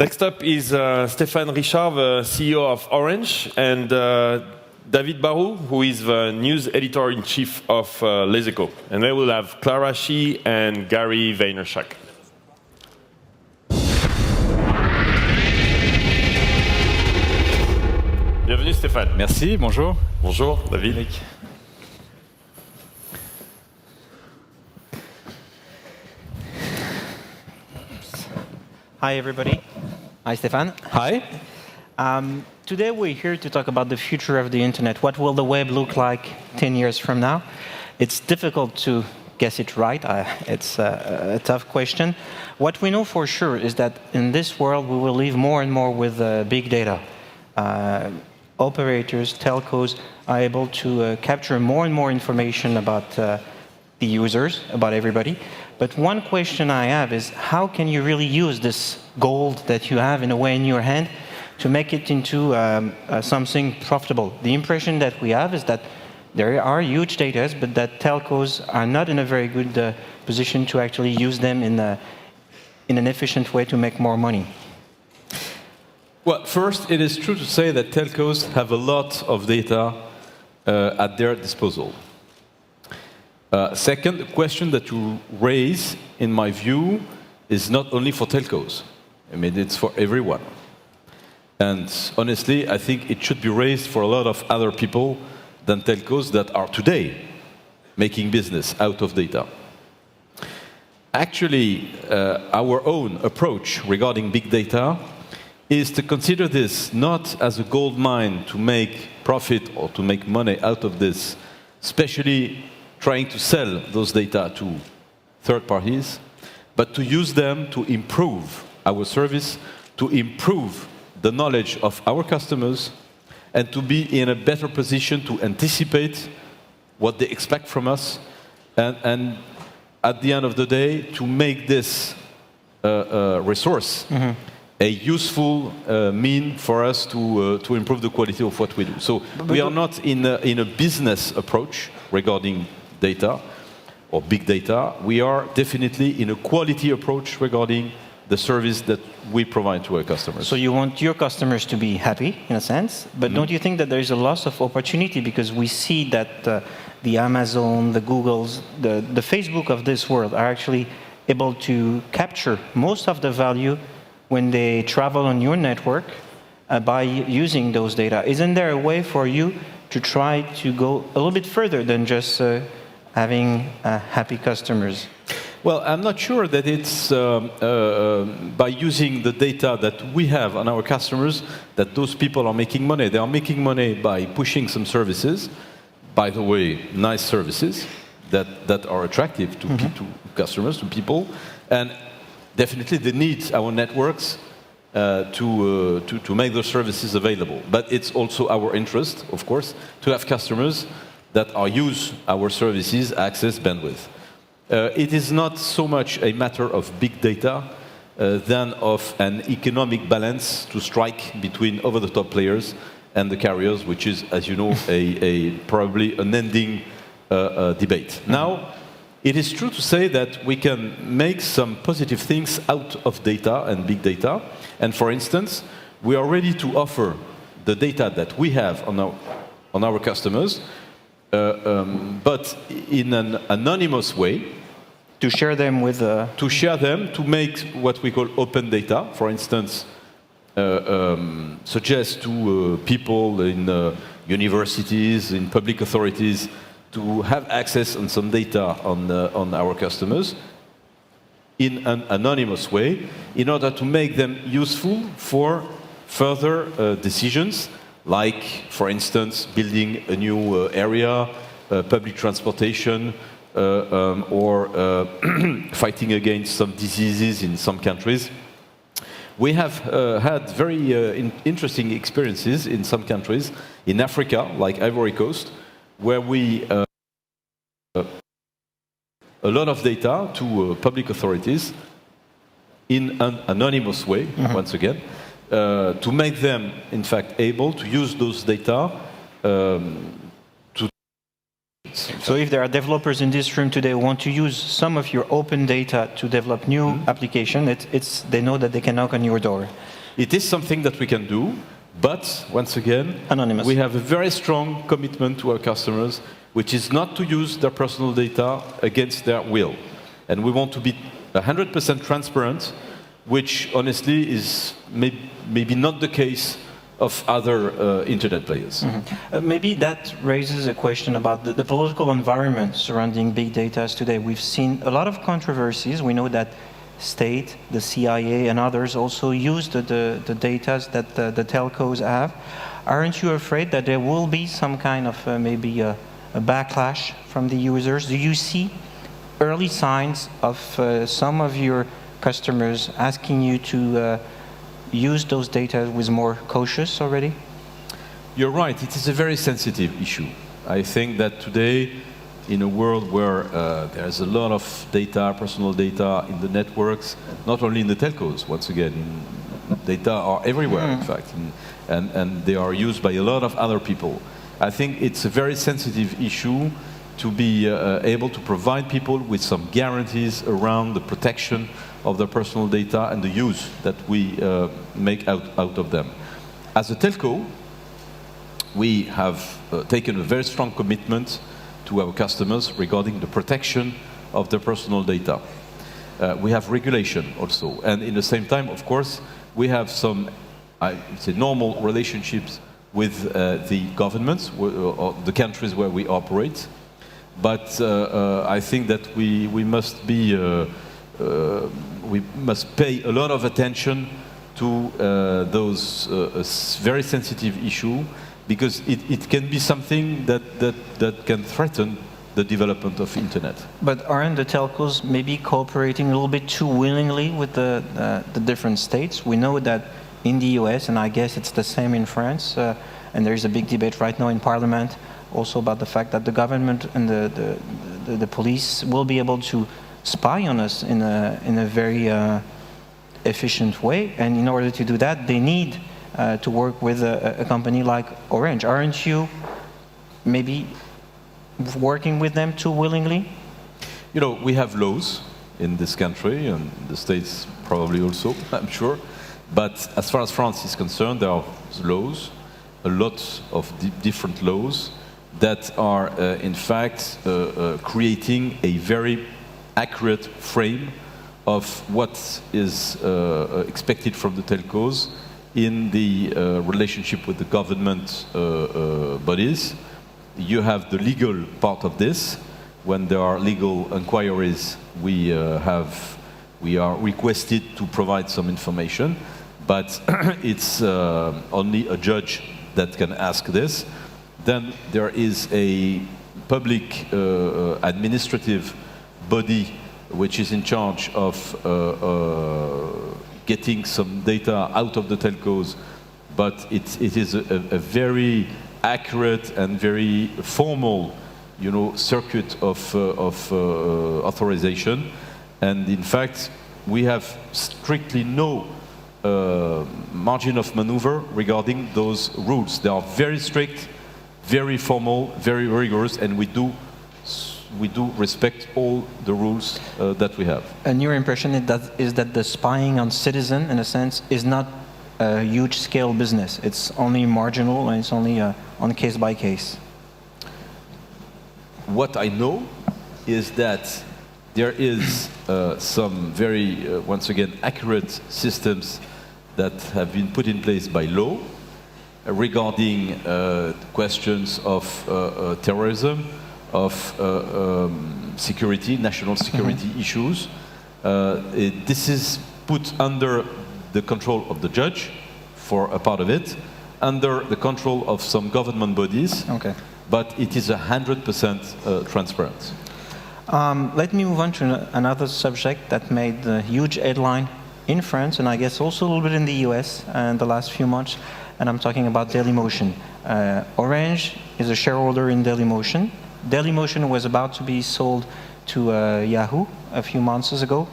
Next up is Stephane Richard, the CEO of Orange, and David Barou, who is the news editor-in-chief of Les Echos. And they will have Clara Shih and Gary Vaynerchuk. Bienvenue Stéphane. Merci, bonjour. Bonjour David. Hi everybody. Hi Stephane. Hi. Today we're here to talk about the future of the internet. What will the web look like 10 years from now? It's difficult to guess it right. It's a tough question. What we know for sure is that in this world we will live more and more with big data. Operators, telcos are able to capture more and more information about the users, about everybody. But one question I have is, how can you really use this gold that you have in a way in your hand to make it into something profitable? The impression that we have is that there are huge data, but that telcos are not in a very good position to actually use them in an efficient way to make more money. Well, first, it is true to say that telcos have a lot of data at their disposal. Second, the question that you raise, in my view, is not only for telcos. I mean, it's for everyone. And honestly, I think it should be raised for a lot of other people than telcos that are today making business out of data. Actually, our own approach regarding big data is to consider this not as a gold mine to make profit or to make money out of this, especially trying to sell those data to third parties, but to use them to improve our service, to improve the knowledge of our customers, and to be in a better position to anticipate what they expect from us, and at the end of the day, to make this resource a useful mean for us to improve the quality of what we do. So we are not in a business approach regarding data or big data. We are definitely in a quality approach regarding the service that we provide to our customers. So you want your customers to be happy, in a sense, but don't you think that there is a loss of opportunity? Because we see that the Amazon, the Googles, the Facebook of this world are actually able to capture most of the value when they travel on your network by using those data. Isn't there a way for you to try to go a little bit further than just having happy customers? Well, I'm not sure that it's by using the data that we have on our customers that those people are making money. They are making money by pushing some services, by the way, nice services that are attractive to customers, to people, and definitely they need our networks to make those services available. But it's also our interest, of course, to have customers that use our services, access bandwidth. It is not so much a matter of big data than of an economic balance to strike between over-the-top players and the carriers, which is, as you know, probably an ending debate. Now, it is true to say that we can make some positive things out of data and big data. And for instance, we are ready to offer the data that we have on our customers, but in an anonymous way. To share them with... To share them, to make what we call open data. For instance, suggest to people in universities, in public authorities, to have access on some data on our customers in an anonymous way, in order to make them useful for further decisions, like, for instance, building a new area, public transportation, or fighting against some diseases in some countries. We have had very interesting experiences in some countries, in Africa, like Ivory Coast, where we a lot of data to public authorities in an anonymous way, once again, to make them, in fact, able to use those data So if there are developers in this room today who want to use some of your open data to develop new application, they know that they can knock on your door. It is something that we can do, but once again, Anonymous. we have a very strong commitment to our customers, which is not to use their personal data against their will. And we want to be 100% transparent, which honestly is maybe not the case of other internet players. Maybe that raises a question about the political environment surrounding big data today. We've seen a lot of controversies. We know that state, the CIA, and others also use the data that the telcos have. Aren't you afraid that there will be some kind of maybe a backlash from the users? Do you see early signs of some of your customers asking you to use those data with more cautious already? You're right, it is a very sensitive issue. I think that today, in a world where there's a lot of data, personal data in the networks, not only in the telcos, once again, data are everywhere, in fact, and they are used by a lot of other people. I think it's a very sensitive issue to be able to provide people with some guarantees around the protection of their personal data and the use that we make out of them. As a telco, we have taken a very strong commitment to our customers regarding the protection of their personal data. We have regulation also, and in the same time, of course, we have some, I would say, normal relationships with the governments, or the countries where we operate. But I think that we must be, we must pay a lot of attention to those very sensitive issues, because it can be something that can threaten the development of internet. But aren't the telcos maybe cooperating a little bit too willingly with the different states? We know that in the US, and I guess it's the same in France, and there's a big debate right now in Parliament also about the fact that the government and the police will be able to spy on us in a very efficient way, and in order to do that, they need to work with a company like Orange. Aren't you maybe working with them too willingly? You know, we have laws in this country, and the States probably also, I'm sure. But as far as France is concerned, there are laws, a lot of different laws that are, in fact, creating a very accurate frame of what is expected from the telcos in the relationship with the government bodies. You have the legal part of this. When there are legal inquiries, we are requested to provide some information, but it's only a judge that can ask this. Then there is a public administrative body which is in charge of getting some data out of the telcos, but it is a very accurate and very formal, you know, circuit of authorization. And in fact, we have strictly no margin of maneuver regarding those rules. They are very strict, very formal, very rigorous, and we do respect all the rules that we have. And your impression is that the spying on citizen, in a sense, is not a huge scale business. It's only marginal, and it's only on case by case. What I know is that there is some very, once again, accurate systems that have been put in place by law regarding questions of terrorism, of security, national security issues. This is put under the control of the judge for a part of it, under the control of some government bodies, but it is 100% transparent. Let me move on to another subject that made a huge headline in France, and I guess also a little bit in the US in the last few months, and I'm talking about Dailymotion. Orange is a shareholder in Dailymotion. Dailymotion was about to be sold to Yahoo a few months ago,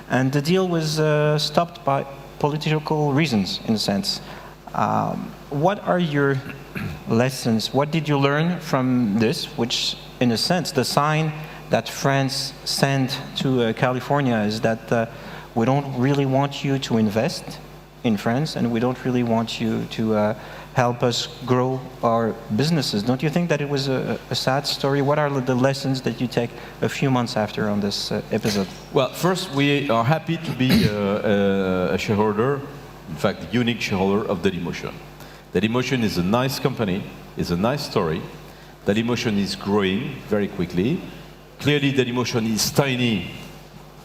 and the deal was stopped by political reasons, in a sense. What are your lessons? What did you learn from this, which, in a sense, the sign that France sent to California is that we don't really want you to invest in France, and we don't really want you to help us grow our businesses. Don't you think that it was a sad story? What are the lessons that you take a few months after on this episode? Well, first, we are happy to be a shareholder, in fact, the unique shareholder of Dailymotion. Dailymotion is a nice company, is a nice story. Dailymotion is growing very quickly. Clearly, Dailymotion is tiny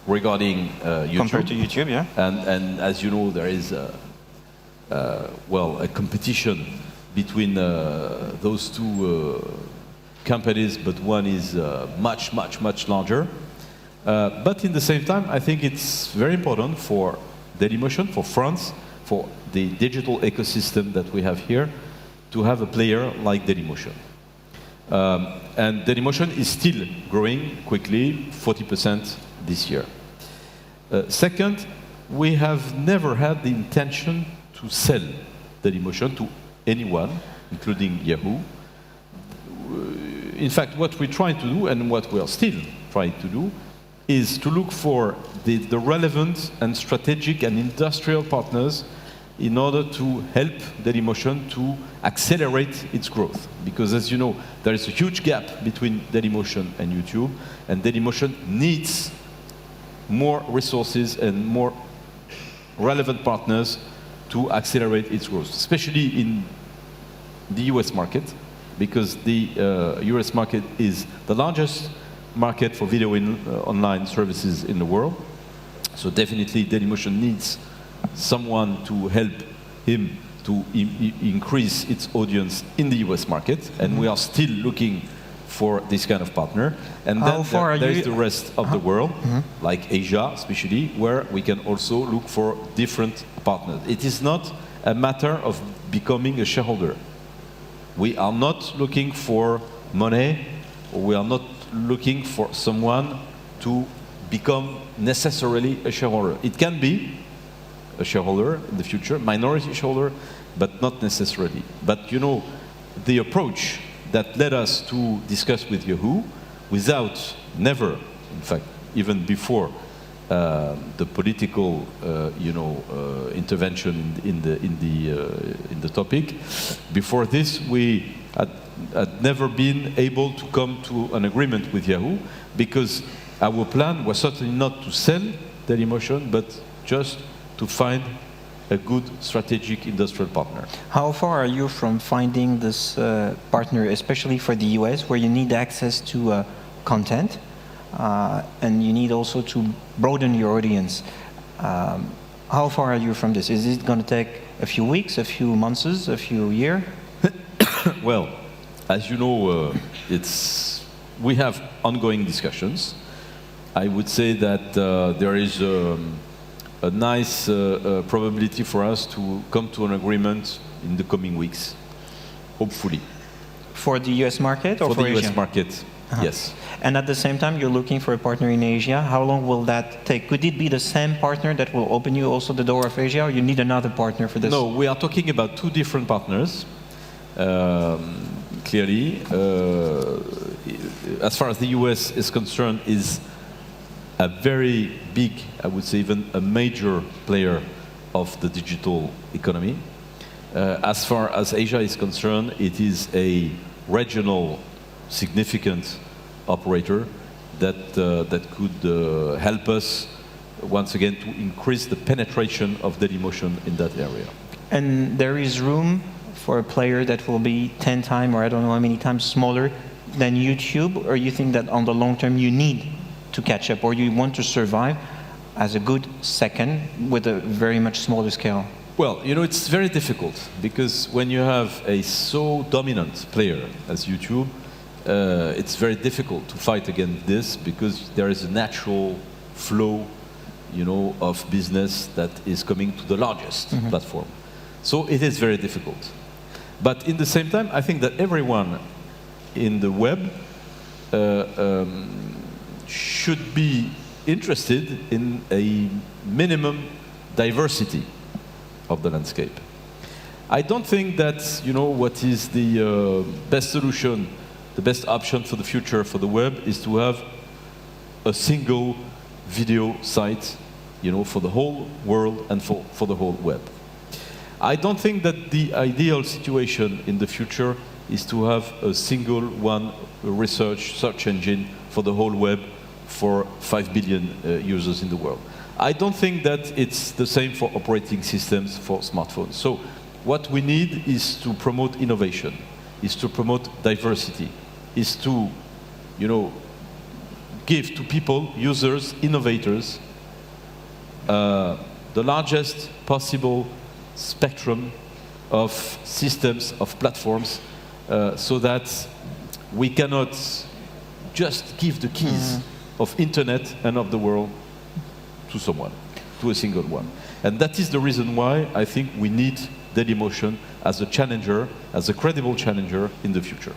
regarding YouTube. Compared to YouTube, yeah. And as you know, there is a competition between those two companies, but one is much larger. But in the same time, I think it's very important for Dailymotion, for France, for the digital ecosystem that we have here, to have a player like Dailymotion. And Dailymotion is still growing quickly, 40% this year. Second, we have never had the intention to sell Dailymotion to anyone, including Yahoo. In fact, what we're trying to do, and what we are still trying to do, is to look for the relevant and strategic and industrial partners in order to help Dailymotion to accelerate its growth. Because as you know, there is a huge gap between Dailymotion and YouTube, and Dailymotion needs more resources and more relevant partners to accelerate its growth, especially in the US market, because the US market is the largest market for video online services in the world. So definitely Dailymotion needs someone to help him to increase its audience in the US market, and we are still looking for this kind of partner. And then there is the rest of the world, like Asia especially, where we can also look for different partners. It is not a matter of becoming a shareholder. We are not looking for money, or we are not looking for someone to become necessarily a shareholder. It can be a shareholder in the future, minority shareholder, but not necessarily. But you know, the approach that led us to discuss with Yahoo, never, in fact, even before the political, intervention in the topic. Before this, we had never been able to come to an agreement with Yahoo, because our plan was certainly not to sell Dailymotion, but just to find a good strategic industrial partner. How far are you from finding this partner, especially for the US, where you need access to content, and you need also to broaden your audience? How far are you from this? Is it going to take a few weeks, a few months, a few years? Well, as you know, we have ongoing discussions. I would say that there is a nice probability for us to come to an agreement in the coming weeks, hopefully. For the US market or for the Asia? US market, yes. And at the same time, you're looking for a partner in Asia. How long will that take? Could it be the same partner that will open you also the door of Asia, or you need another partner for this? No, we are talking about two different partners, clearly. As far as the US is concerned, is a very big, I would say even a major player of the digital economy. As far as Asia is concerned, it is a regional, significant operator that could help us, once again, to increase the penetration of Dailymotion in that area. And there is room for a player that will be 10 times, or I don't know how many times, smaller than YouTube, or you think that on the long term you need to catch up, or you want to survive as a good second with a very much smaller scale? Well, you know, it's very difficult, because when you have a so dominant player as YouTube, it's very difficult to fight against this, because there is a natural flow, you know, of business that is coming to the largest platform. So it is very difficult. But in the same time, I think that everyone in the web should be interested in a minimum diversity of the landscape. I don't think that, you know, what is the best solution, the best option for the future for the web is to have a single video site, you know, for the whole world and for the whole web. I don't think that the ideal situation in the future is to have a single one research search engine for the whole web for 5 billion users in the world. I don't think that it's the same for operating systems for smartphones. So what we need is to promote innovation, is to promote diversity, is to, give to people, users, innovators, the largest possible spectrum of systems, of platforms, so that we cannot just give the keys of internet and of the world to someone, to a single one. And that is the reason why I think we need Dailymotion as a challenger, as a credible challenger in the future.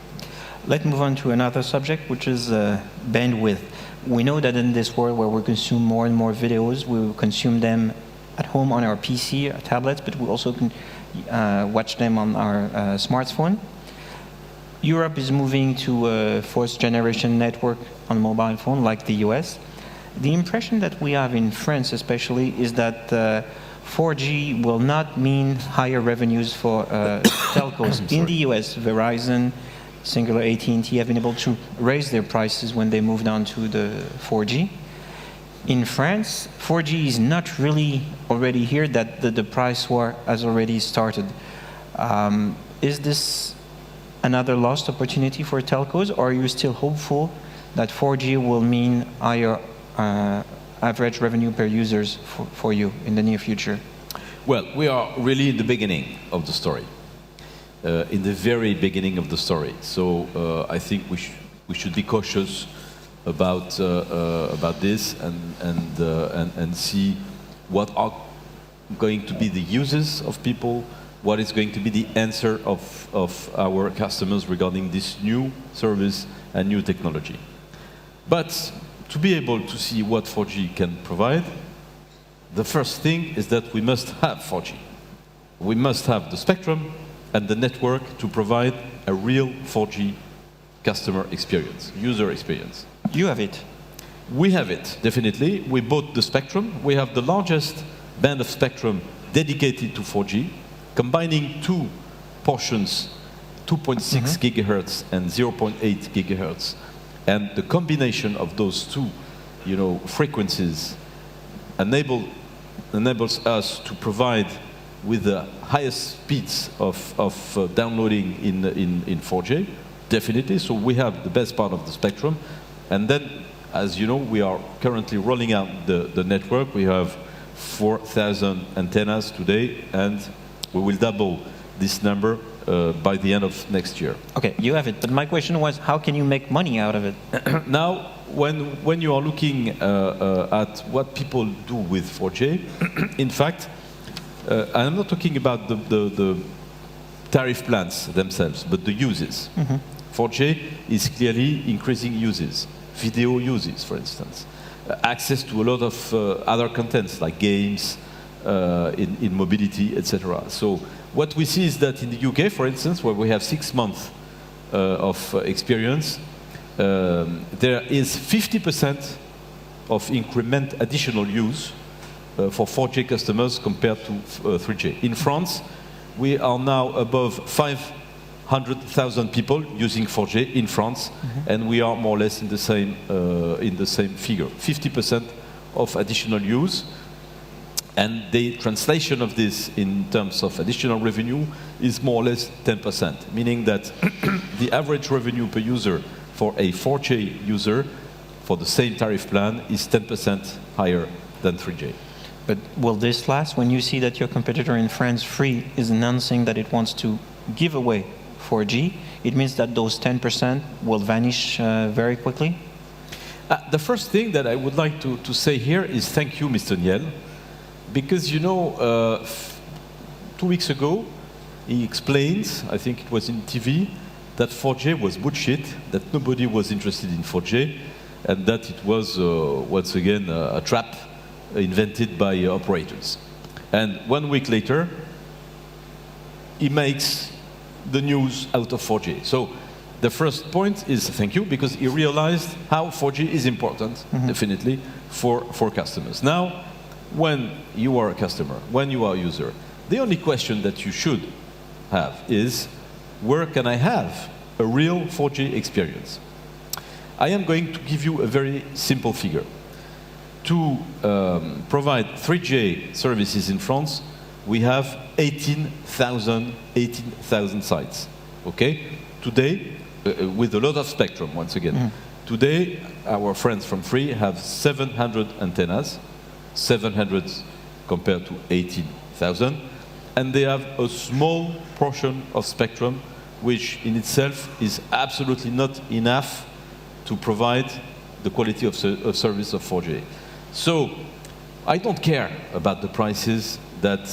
Let's move on to another subject, which is bandwidth. We know that in this world where we consume more and more videos, we will consume them at home on our PC, our tablets, but we also can watch them on our smartphone. Europe is moving to a fourth generation network on mobile phone like the US. The impression that we have in France especially is that 4G will not mean higher revenues for telcos. In the US, Verizon, Singular, AT&T have been able to raise their prices when they moved on to the 4G. In France, 4G is not really already here, that the price war has already started. Is this another lost opportunity for telcos, or are you still hopeful that 4G will mean higher average revenue per users for you in the near future? Well, we are really in the beginning of the story. In the very beginning of the story. So I think we should be cautious about this and see what are going to be the uses of people, what is going to be the answer of our customers regarding this new service and new technology. But to be able to see what 4G can provide, the first thing is that we must have 4G. We must have the spectrum and the network to provide a real 4G customer experience, user experience. You have it. We have it, definitely. We bought the spectrum. We have the largest band of spectrum dedicated to 4G, combining two portions, 2.6 gigahertz and 0.8 gigahertz. And the combination of those two, frequencies enables us to provide with the highest speeds of downloading in 4G, definitely. So we have the best part of the spectrum. And then, as you know, we are currently rolling out the network. We have 4,000 antennas today, and we will double this number by the end of next year. Okay, you have it. But my question was, how can you make money out of it? Now, when you are looking at what people do with 4G, in fact, I'm not talking about the tariff plans themselves, but the uses. 4G is clearly increasing uses, video uses, for instance, access to a lot of other contents like games, in mobility, etc. So what we see is that in the UK, for instance, where we have 6 months of experience, there is 50% of increment additional use for 4G customers compared to 3G. In France, we are now above 500,000 people using 4G in France, and we are more or less in the same figure, 50% of additional use. And the translation of this in terms of additional revenue is more or less 10%, meaning that the average revenue per user for a 4G user for the same tariff plan is 10% higher than 3G. But will this last when you see that your competitor in France, Free, is announcing that it wants to give away 4G? It means that those 10% will vanish very quickly? The first thing that I would like to say here is thank you, Mr. Niel, because 2 weeks ago, he explained, I think it was in TV, that 4G was bullshit, that nobody was interested in 4G, and that it was, once again, a trap invented by operators. And 1 week later, he makes the news out of 4G. So the first point is thank you, because he realized how 4G is important, definitely, for customers. Now, when you are a customer, when you are a user, The only question that you should have is, where can I have a real 4G experience? I am going to give you a very simple figure. To provide 3G services in France, we have 18,000 sites. Okay? Today, with a lot of spectrum, once again. Today, our friends from Free have 700 antennas, 700 compared to 18,000, and they have a small portion of spectrum, which in itself is absolutely not enough to provide the quality of service of 4G. So, I don't care about the prices that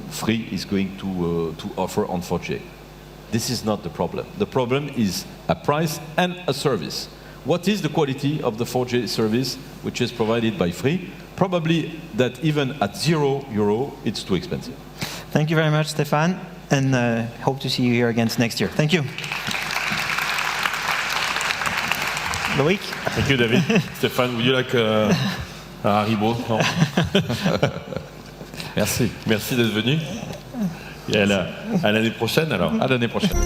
Free is going to offer on 4G. This is not the problem. The problem is a price and a service. What is the quality of the 4G service which is provided by Free? Probably that even at €0, it's too expensive. Thank you very much, Stephane, and hope to see you here again next year. Thank you. Loïc? Thank you, David. Stephane, would you like a Haribo? Non. Merci. Merci d'être venu. Et à l'année prochaine, alors. À l'année prochaine.